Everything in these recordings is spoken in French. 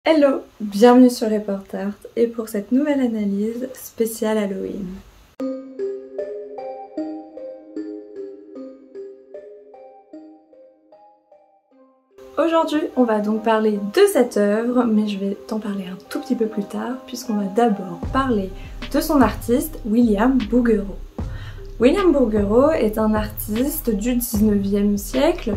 Hello, bienvenue sur Reportart et pour cette nouvelle analyse spéciale Halloween. Aujourd'hui, on va donc parler de cette œuvre, mais je vais t'en parler un tout petit peu plus tard puisqu'on va d'abord parler de son artiste William Bouguereau. William Bouguereau est un artiste du 19e siècle.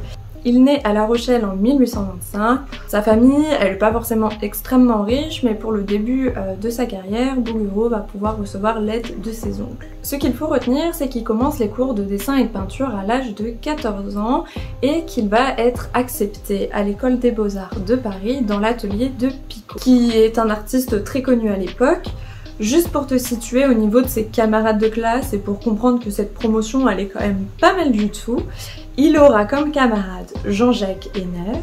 Il naît à La Rochelle en 1825. Sa famille, elle n'est pas forcément extrêmement riche, mais pour le début de sa carrière, Bouguereau va pouvoir recevoir l'aide de ses oncles. Ce qu'il faut retenir, c'est qu'il commence les cours de dessin et de peinture à l'âge de 14 ans et qu'il va être accepté à l'école des Beaux-Arts de Paris dans l'atelier de Picot, qui est un artiste très connu à l'époque. Juste pour te situer au niveau de ses camarades de classe et pour comprendre que cette promotion elle est quand même pas mal du tout, il aura comme camarades Jean-Jacques Henner,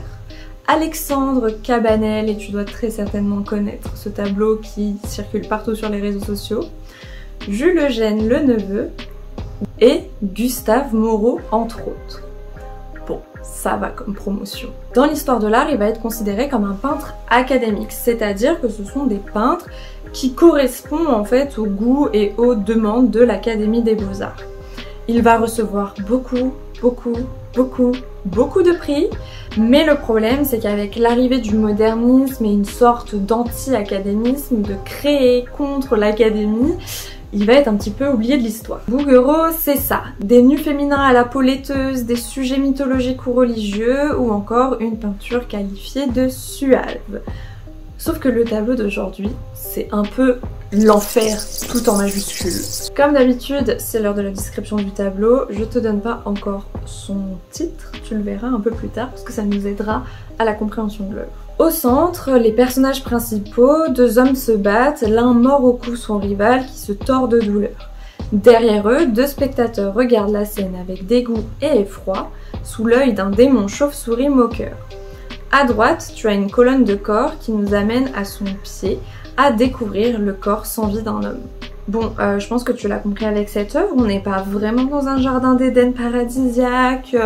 Alexandre Cabanel, et tu dois très certainement connaître ce tableau qui circule partout sur les réseaux sociaux, Jules Eugène Leneveu et Gustave Moreau entre autres. Bon, ça va comme promotion. Dans l'histoire de l'art, il va être considéré comme un peintre académique, c'est-à-dire que ce sont des peintres qui correspondent en fait au goût et aux demandes de l'Académie des Beaux-Arts. Il va recevoir beaucoup de prix, mais le problème c'est qu'avec l'arrivée du modernisme et une sorte d'anti-académisme, de créer contre l'académie, il va être un petit peu oublié de l'histoire. Bouguereau, c'est ça, des nus féminins à la peau laiteuse, des sujets mythologiques ou religieux, ou encore une peinture qualifiée de suave. Sauf que le tableau d'aujourd'hui, c'est un peu l'enfer tout en majuscules. Comme d'habitude, c'est l'heure de la description du tableau. Je te donne pas encore son titre, tu le verras un peu plus tard parce que ça nous aidera à la compréhension de l'œuvre. Au centre, les personnages principaux, deux hommes se battent, l'un mord au cou son rival qui se tord de douleur. Derrière eux, deux spectateurs regardent la scène avec dégoût et effroi, sous l'œil d'un démon chauve-souris moqueur. À droite, tu as une colonne de corps qui nous amène à son pied, à découvrir le corps sans vie d'un homme. Bon, je pense que tu l'as compris avec cette œuvre, on n'est pas vraiment dans un jardin d'Éden paradisiaque,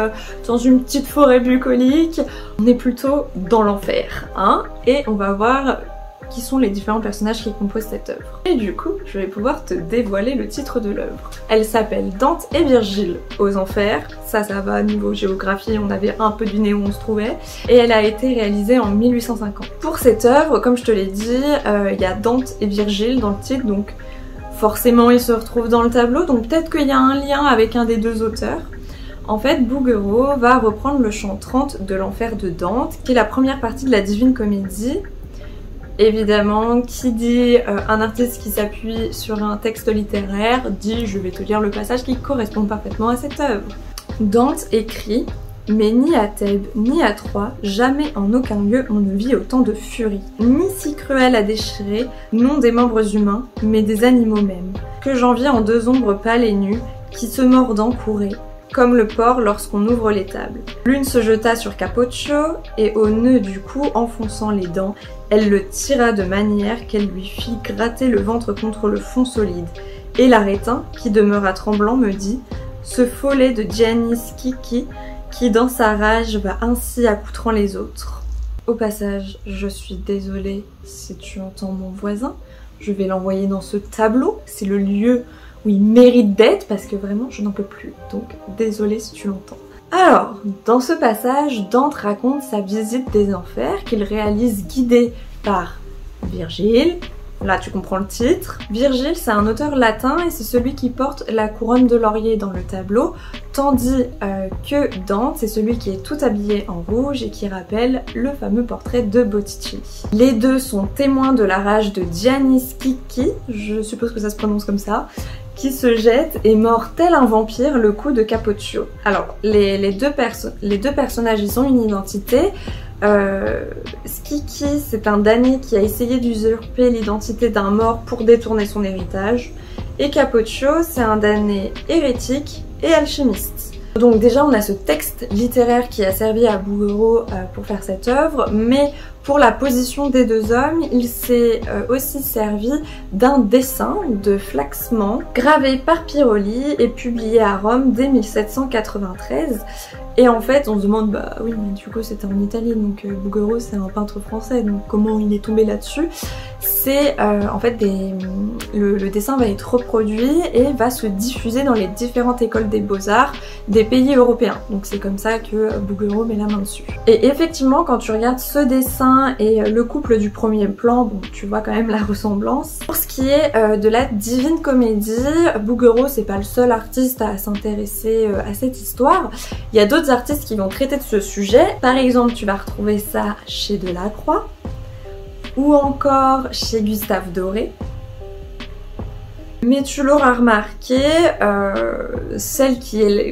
dans une petite forêt bucolique, on est plutôt dans l'enfer, hein. Et on va voir qui sont les différents personnages qui composent cette œuvre. Et du coup, je vais pouvoir te dévoiler le titre de l'œuvre. Elle s'appelle Dante et Virgile aux enfers. Ça va, niveau géographie, on avait un peu deviné où on se trouvait. Et elle a été réalisée en 1850. Pour cette œuvre, comme je te l'ai dit, il y a Dante et Virgile dans le titre, donc forcément ils se retrouvent dans le tableau, donc peut-être qu'il y a un lien avec un des deux auteurs. En fait, Bouguereau va reprendre le chant 30 de l'enfer de Dante, qui est la première partie de la Divine Comédie. Évidemment, qui dit un artiste qui s'appuie sur un texte littéraire, dit je vais te lire le passage qui correspond parfaitement à cette œuvre. Dante écrit « Mais ni à Thèbes, ni à Troie, jamais en aucun lieu on ne vit autant de furie, ni si cruel à déchirer, non des membres humains, mais des animaux mêmes, que j'en vis en deux ombres pâles et nues, qui se mordant couraient, comme le porc lorsqu'on ouvre les tables. L'une se jeta sur Capoccio, et au nœud du cou, enfonçant les dents, elle le tira de manière qu'elle lui fit gratter le ventre contre le fond solide. Et l'arétin, qui demeura tremblant, me dit « Ce follet de Gianni Schicchi, qui dans sa rage va ainsi accoutrant les autres. » Au passage, je suis désolée si tu entends mon voisin, je vais l'envoyer dans ce tableau, c'est le lieu où il mérite d'être parce que vraiment je n'en peux plus, donc désolée si tu l'entends. Alors, dans ce passage, Dante raconte sa visite des enfers qu'il réalise guidé par Virgile. Là tu comprends le titre. Virgile c'est un auteur latin et c'est celui qui porte la couronne de laurier dans le tableau, tandis que Dante c'est celui qui est tout habillé en rouge et qui rappelle le fameux portrait de Botticelli. Les deux sont témoins de la rage de Gianni Schicchi, je suppose que ça se prononce comme ça, qui se jette et mord tel un vampire le cou de Capoccio. Alors les deux personnages ils ont une identité. Schicchi c'est un damné qui a essayé d'usurper l'identité d'un mort pour détourner son héritage, et Capoccio c'est un damné hérétique et alchimiste. Donc déjà on a ce texte littéraire qui a servi à Bouguereau pour faire cette œuvre, mais pour la position des deux hommes, il s'est aussi servi d'un dessin de Flaxman gravé par Piroli et publié à Rome dès 1793. Et en fait on se demande, bah oui mais du coup c'était en Italie, donc Bouguereau c'est un peintre français, donc comment il est tombé là-dessus? C'est en fait le dessin va être reproduit et va se diffuser dans les différentes écoles des beaux-arts des pays européens. Donc c'est comme ça que Bouguereau met la main dessus. Et effectivement quand tu regardes ce dessin et le couple du premier plan, bon tu vois quand même la ressemblance. Pour ce qui est de la Divine Comédie, Bouguereau c'est pas le seul artiste à s'intéresser à cette histoire. Il y a d'autres artistes qui vont traiter de ce sujet. Par exemple tu vas retrouver ça chez Delacroix, ou encore chez Gustave Doré. Mais tu l'auras remarqué, celle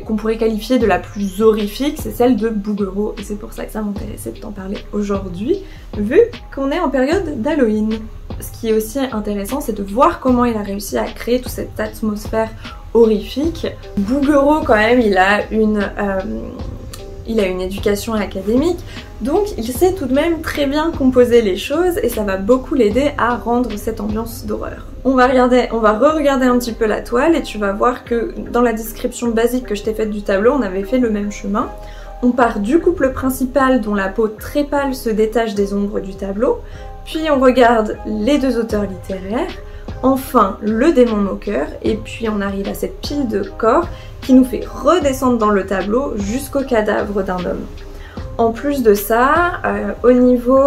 qu'on pourrait qualifier de la plus horrifique, c'est celle de Bouguereau. Et c'est pour ça que ça m'intéressait de t'en parler aujourd'hui, vu qu'on est en période d'Halloween. Ce qui est aussi intéressant, c'est de voir comment il a réussi à créer toute cette atmosphère horrifique. Bouguereau, quand même, il a une éducation académique, donc il sait tout de même très bien composer les choses et ça va beaucoup l'aider à rendre cette ambiance d'horreur. On va re-regarder un petit peu la toile et tu vas voir que dans la description basique que je t'ai faite du tableau, on avait fait le même chemin. On part du couple principal dont la peau très pâle se détache des ombres du tableau, puis on regarde les deux auteurs littéraires, enfin le démon moqueur, et puis on arrive à cette pile de corps qui nous fait redescendre dans le tableau jusqu'au cadavre d'un homme. En plus de ça, au niveau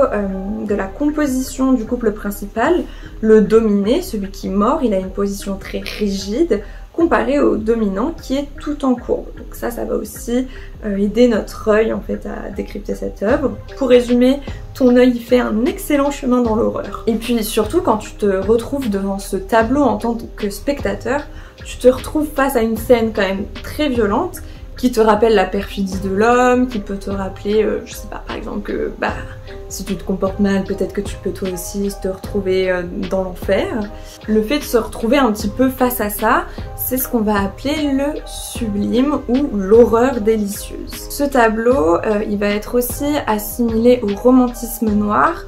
de la composition du couple principal, le dominé, celui qui mord, il a une position très rigide comparé au dominant qui est tout en courbe. Donc ça va aussi aider notre œil en fait à décrypter cette œuvre. Pour résumer, ton œil fait un excellent chemin dans l'horreur. Et puis surtout quand tu te retrouves devant ce tableau en tant que spectateur, tu te retrouves face à une scène quand même très violente qui te rappelle la perfidie de l'homme, qui peut te rappeler, je sais pas, par exemple que si tu te comportes mal, peut-être que tu peux toi aussi te retrouver dans l'enfer. Le fait de se retrouver un petit peu face à ça, c'est ce qu'on va appeler le sublime ou l'horreur délicieuse. Ce tableau, il va être aussi assimilé au romantisme noir,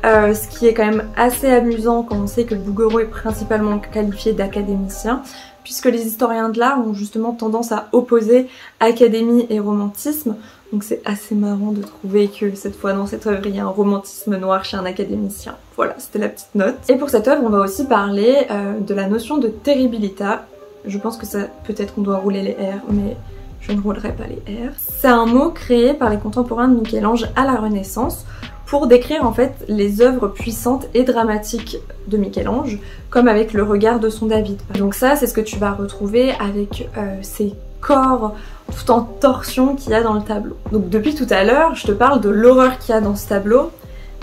ce qui est quand même assez amusant quand on sait que Bouguereau est principalement qualifié d'académicien, puisque les historiens de l'art ont justement tendance à opposer académie et romantisme. Donc c'est assez marrant de trouver que cette fois dans cette œuvre il y a un romantisme noir chez un académicien. Voilà, c'était la petite note. Et pour cette œuvre on va aussi parler de la notion de terribilità. Je pense que ça, peut-être qu'on doit rouler les R, mais je ne roulerai pas les R. C'est un mot créé par les contemporains de Michel-Ange à la Renaissance pour décrire en fait les œuvres puissantes et dramatiques de Michel-Ange, comme avec le regard de son David. Donc ça, c'est ce que tu vas retrouver avec ces corps tout en torsion qu'il y a dans le tableau. Donc depuis tout à l'heure, je te parle de l'horreur qu'il y a dans ce tableau,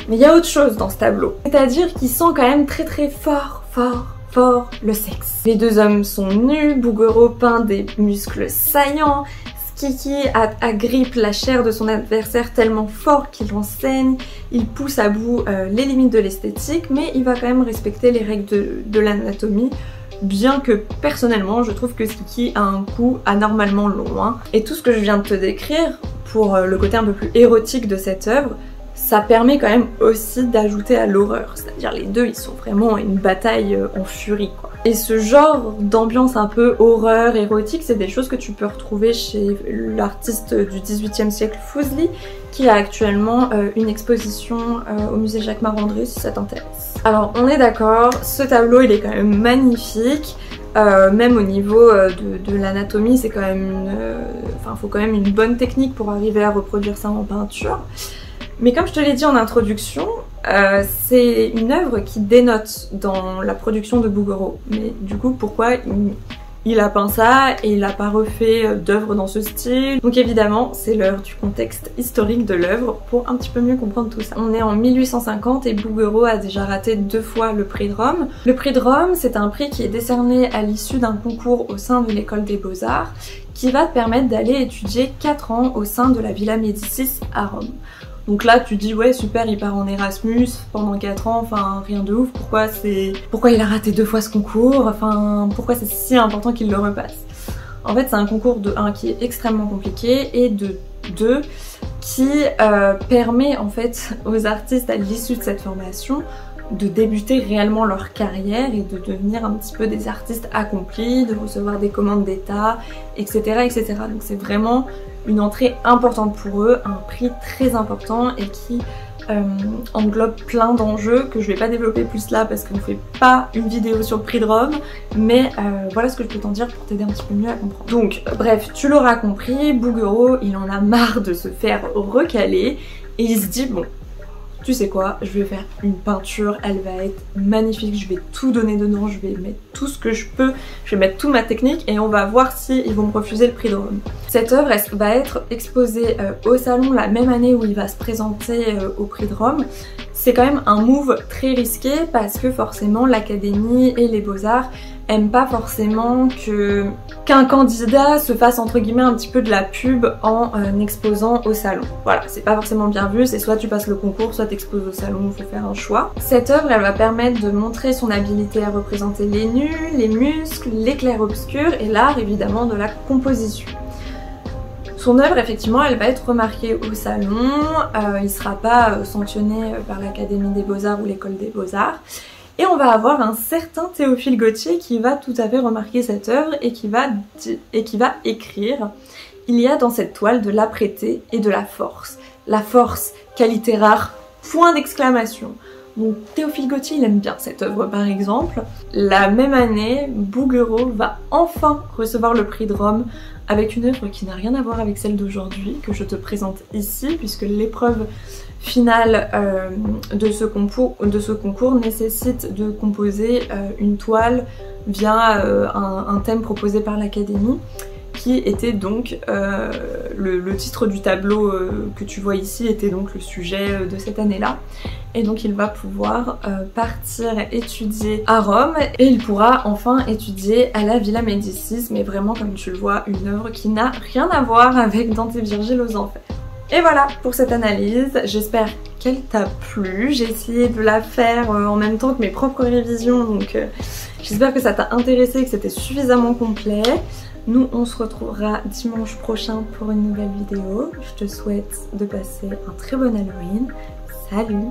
mais il y a autre chose dans ce tableau. C'est-à-dire qu'il sent quand même très très fort le sexe. Les deux hommes sont nus, Bouguereau peint des muscles saillants, Kiki agrippe la chair de son adversaire tellement fort qu'il en saigne, il pousse à bout les limites de l'esthétique, mais il va quand même respecter les règles de l'anatomie, bien que personnellement je trouve que Kiki a un coup anormalement long. Hein. Et tout ce que je viens de te décrire, pour le côté un peu plus érotique de cette œuvre, ça permet quand même aussi d'ajouter à l'horreur, c'est-à-dire les deux ils sont vraiment une bataille en furie quoi. Et ce genre d'ambiance un peu horreur, érotique, c'est des choses que tu peux retrouver chez l'artiste du XVIIIe siècle Fuseli, qui a actuellement une exposition au musée Jacques Marandré si ça t'intéresse. Alors on est d'accord, ce tableau il est quand même magnifique, même au niveau de l'anatomie c'est quand même faut quand même une bonne technique pour arriver à reproduire ça en peinture. Mais comme je te l'ai dit en introduction, c'est une œuvre qui dénote dans la production de Bouguereau. Mais du coup, pourquoi il a peint ça et il n'a pas refait d'œuvre dans ce style? Donc évidemment, c'est l'heure du contexte historique de l'œuvre pour un petit peu mieux comprendre tout ça. On est en 1850 et Bouguereau a déjà raté 2 fois le prix de Rome. Le prix de Rome, c'est un prix qui est décerné à l'issue d'un concours au sein de l'école des Beaux-Arts qui va te permettre d'aller étudier 4 ans au sein de la Villa Médicis à Rome. Donc là tu te dis ouais super, il part en Erasmus pendant 4 ans, enfin rien de ouf, pourquoi il a raté 2 fois ce concours, enfin pourquoi c'est si important qu'il le repasse? En fait c'est un concours de 1 qui est extrêmement compliqué et de 2 qui permet en fait aux artistes à l'issue de cette formation de débuter réellement leur carrière et de devenir un petit peu des artistes accomplis, de recevoir des commandes d'État, etc., etc. Donc c'est vraiment une entrée importante pour eux, un prix très important et qui englobe plein d'enjeux que je vais pas développer plus là parce qu'on fait pas une vidéo sur le prix de Rome, mais voilà ce que je peux t'en dire pour t'aider un petit peu mieux à comprendre. Donc bref, tu l'auras compris, Bouguereau il en a marre de se faire recaler et il se dit bon, tu sais quoi, je vais faire une peinture, elle va être magnifique, je vais tout donner dedans, je vais mettre tout ce que je peux, je vais mettre toute ma technique et on va voir si ils vont me refuser le prix de Rome. Cette œuvre elle va être exposée au salon la même année où il va se présenter au prix de Rome. C'est quand même un move très risqué parce que forcément l'Académie et les Beaux-Arts aiment pas forcément qu'un candidat se fasse entre guillemets un petit peu de la pub en exposant au salon. Voilà, c'est pas forcément bien vu, c'est soit tu passes le concours, soit t'exposes au salon, il faut faire un choix. Cette œuvre elle va permettre de montrer son habileté à représenter les nus, les muscles, les clairs-obscurs et l'art évidemment de la composition. Son œuvre effectivement elle va être remarquée au salon, il sera pas sanctionné par l'Académie des Beaux-Arts ou l'École des Beaux-Arts. Et on va avoir un certain Théophile Gautier qui va tout à fait remarquer cette œuvre et qui va écrire « Il y a dans cette toile de l'âpreté et de la force. La force, qualité rare, point d'exclamation ». Donc Théophile Gautier il aime bien cette œuvre par exemple. La même année, Bouguereau va enfin recevoir le prix de Rome avec une œuvre qui n'a rien à voir avec celle d'aujourd'hui, que je te présente ici, puisque l'épreuve finale de ce concours nécessite de composer une toile via un thème proposé par l'Académie, qui était donc le titre du tableau que tu vois ici était donc le sujet de cette année-là. Et donc il va pouvoir partir étudier à Rome et il pourra enfin étudier à la Villa Médicis, mais vraiment comme tu le vois une œuvre qui n'a rien à voir avec Dante et Virgile aux Enfers. Et voilà pour cette analyse, j'espère qu'elle t'a plu, j'ai essayé de la faire en même temps que mes propres révisions, donc j'espère que ça t'a intéressé et que c'était suffisamment complet. Nous on se retrouvera dimanche prochain pour une nouvelle vidéo, je te souhaite de passer un très bon Halloween, salut!